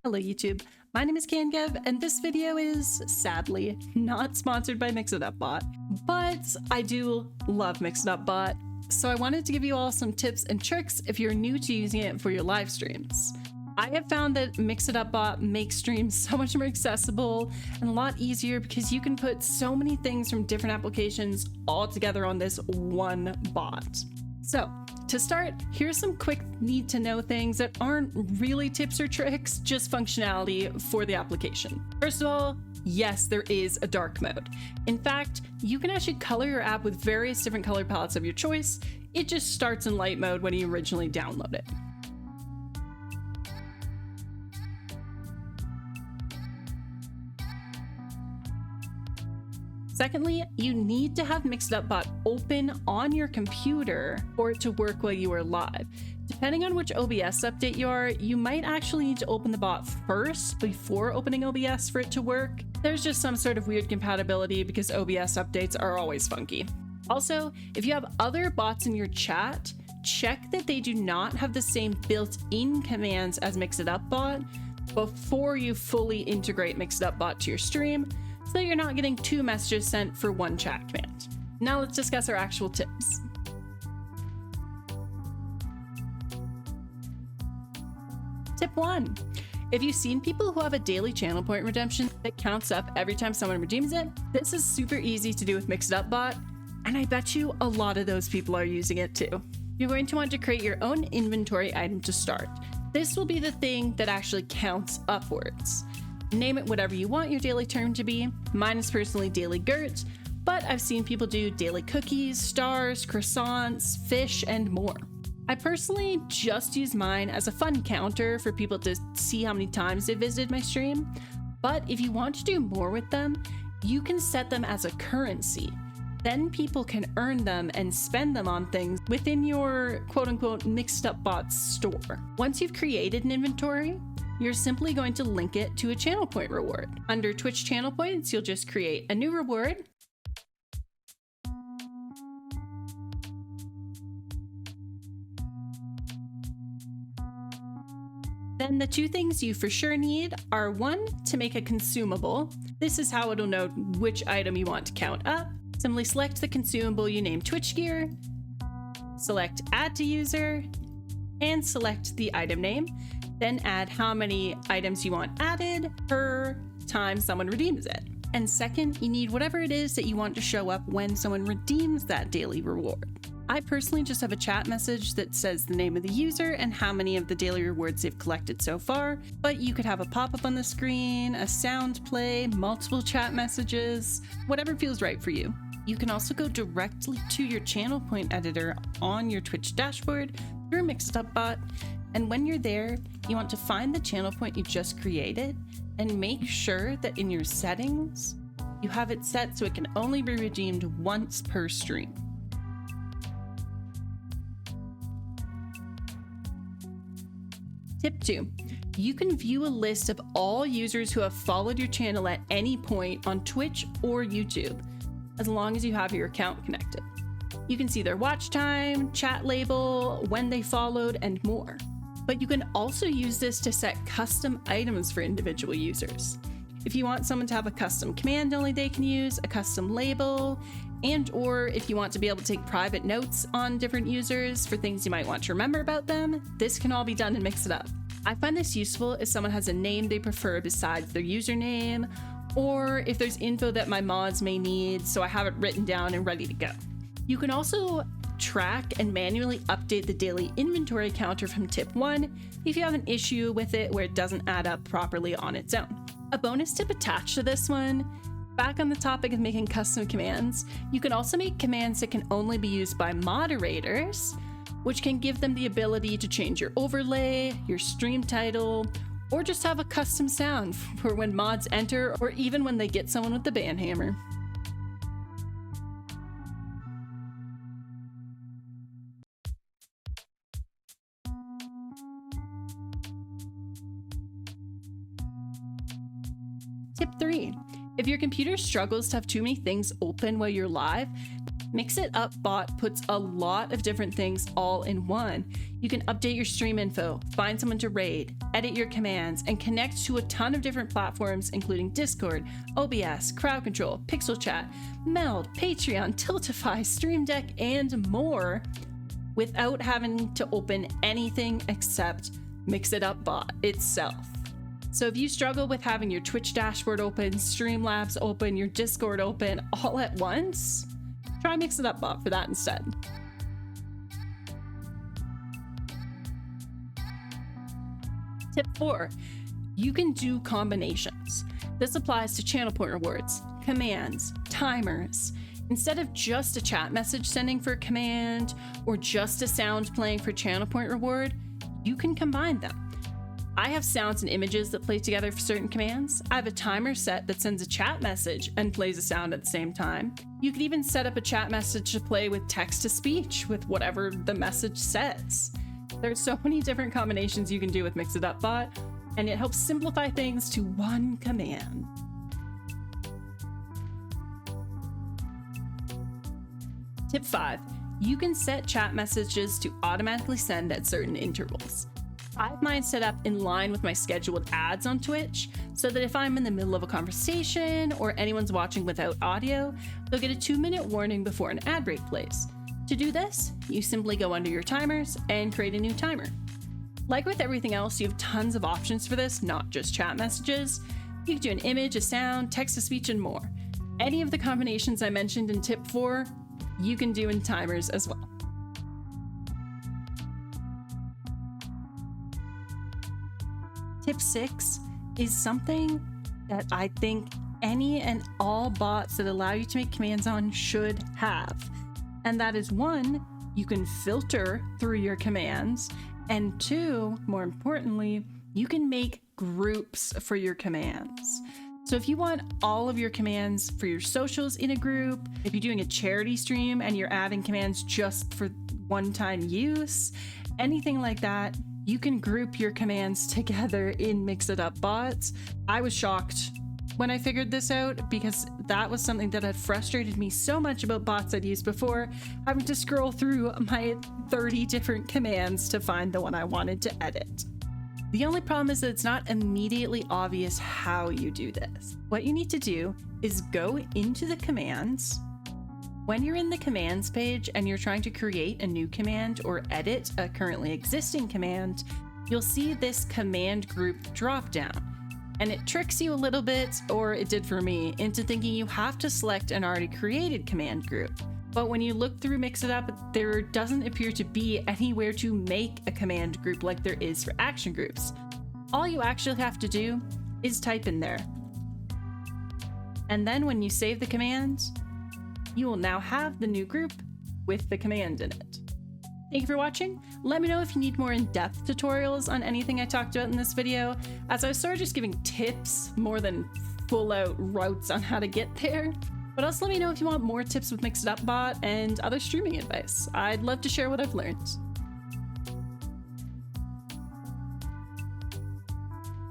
Hello YouTube, my name is CanGev, and this video is, sadly, not sponsored by MixItUpBot, but I do love MixItUpBot, so I wanted to give you all some tips and tricks if you're new to using it for your live streams. I have found that MixItUpBot makes streams so much more accessible and a lot easier because you can put so many things from different applications all together on this one bot. So, to start, here's some quick need-to-know things that aren't really tips or tricks, just functionality for the application. First of all, yes, there is a dark mode. In fact, you can actually color your app with various different color palettes of your choice. It just starts in light mode when you originally download it. Secondly, you need to have MixItUpBot open on your computer for it to work while you are live. Depending on which OBS update you are, you might actually need to open the bot first before opening OBS for it to work. There's just some sort of weird compatibility because OBS updates are always funky. Also, if you have other bots in your chat, check that they do not have the same built-in commands as MixItUpBot before you fully integrate MixItUpBot to your stream, so you're not getting 2 messages sent for 1 chat command. Now let's discuss our actual tips. Tip 1. If you've seen people who have a daily channel point redemption that counts up every time someone redeems it, this is super easy to do with MixItUpBot, and I bet you a lot of those people are using it too. You're going to want to create your own inventory item to start. This will be the thing that actually counts upwards. Name it whatever you want your daily term to be. Mine is personally daily gurt, but I've seen people do daily cookies, stars, croissants, fish, and more. I personally just use mine as a fun counter for people to see how many times they visited my stream, but if you want to do more with them, you can set them as a currency. Then people can earn them and spend them on things within your quote-unquote MixItUpBot store. Once you've created an inventory, you're simply going to link it to a channel point reward. Under Twitch channel points, you'll just create a new reward. Then the 2 things you for sure need are 1, to make a consumable. This is how it'll know which item you want to count up. Simply select the consumable you name Twitch gear, select add to user, and select the item name. Then add how many items you want added per time someone redeems it. And second, you need whatever it is that you want to show up when someone redeems that daily reward. I personally just have a chat message that says the name of the user and how many of the daily rewards they've collected so far, but you could have a pop-up on the screen, a sound play, multiple chat messages, whatever feels right for you. You can also go directly to your channel point editor on your Twitch dashboard through MixItUpBot, and when you're there, you want to find the channel point you just created and make sure that in your settings, you have it set so it can only be redeemed once per stream. Tip 2. You can view a list of all users who have followed your channel at any point on Twitch or YouTube, as long as you have your account connected. You can see their watch time, chat label, when they followed, and more. But you can also use this to set custom items for individual users. If you want someone to have a custom command only they can use, a custom label, and or if you want to be able to take private notes on different users for things you might want to remember about them, this can all be done in MixItUp. I find this useful if someone has a name they prefer besides their username, or if there's info that my mods may need, so I have it written down and ready to go. You can also track and manually update the daily inventory counter from tip 1 if you have an issue with it where it doesn't add up properly on its own. A bonus tip attached to this one, back on the topic of making custom commands, you can also make commands that can only be used by moderators, which can give them the ability to change your overlay, your stream title, or just have a custom sound for when mods enter or even when they get someone with the ban hammer. Tip 3. If your computer struggles to have too many things open while you're live, Mix It Up bot puts a lot of different things all in one. You can update your stream info, find someone to raid, edit your commands, and connect to a ton of different platforms, including Discord, OBS, Crowd Control, Pixel Chat, Meld, Patreon, Tiltify, Stream Deck, and more, without having to open anything except Mix It Up bot itself. So if you struggle with having your Twitch dashboard open, Streamlabs open, your Discord open all at once, try Mix It Up bot for that instead. Tip 4, you can do combinations. This applies to channel point rewards, commands, timers. Instead of just a chat message sending for a command or just a sound playing for channel point reward, you can combine them. I have sounds and images that play together for certain commands. I have a timer set that sends a chat message and plays a sound at the same time. You could even set up a chat message to play with text to speech with whatever the message says. There's so many different combinations you can do with Mix It Up bot, and it helps simplify things to one command. Tip 5, you can set chat messages to automatically send at certain intervals. I have mine set up in line with my scheduled ads on Twitch, so that if I'm in the middle of a conversation or anyone's watching without audio, they'll get a 2-minute warning before an ad break plays. To do this, you simply go under your timers and create a new timer. Like with everything else, you have tons of options for this, not just chat messages. You can do an image, a sound, text-to-speech, and more. Any of the combinations I mentioned in tip 4, you can do in timers as well. Tip 6 is something that I think any and all bots that allow you to make commands on should have. And that is 1, you can filter through your commands, and 2, more importantly, you can make groups for your commands. So if you want all of your commands for your socials in a group, if you're doing a charity stream and you're adding commands just for one-time use, anything like that, you can group your commands together in Mix It Up bots. I was shocked when I figured this out because that was something that had frustrated me so much about bots I'd used before, having to scroll through my 30 different commands to find the one I wanted to edit. The only problem is that it's not immediately obvious how you do this. What you need to do is go into the commands. When you're in the commands page and you're trying to create a new command or edit a currently existing command, you'll see this command group drop down. And it tricks you a little bit, or it did for me, into thinking you have to select an already created command group. But when you look through Mix It Up, there doesn't appear to be anywhere to make a command group like there is for action groups. All you actually have to do is type in there. And then when you save the command, you will now have the new group with the command in it. Thank you for watching. Let me know if you need more in-depth tutorials on anything I talked about in this video, as I was sort of just giving tips more than full-out routes on how to get there. But also let me know if you want more tips with Mix It Up bot and other streaming advice. I'd love to share what I've learned.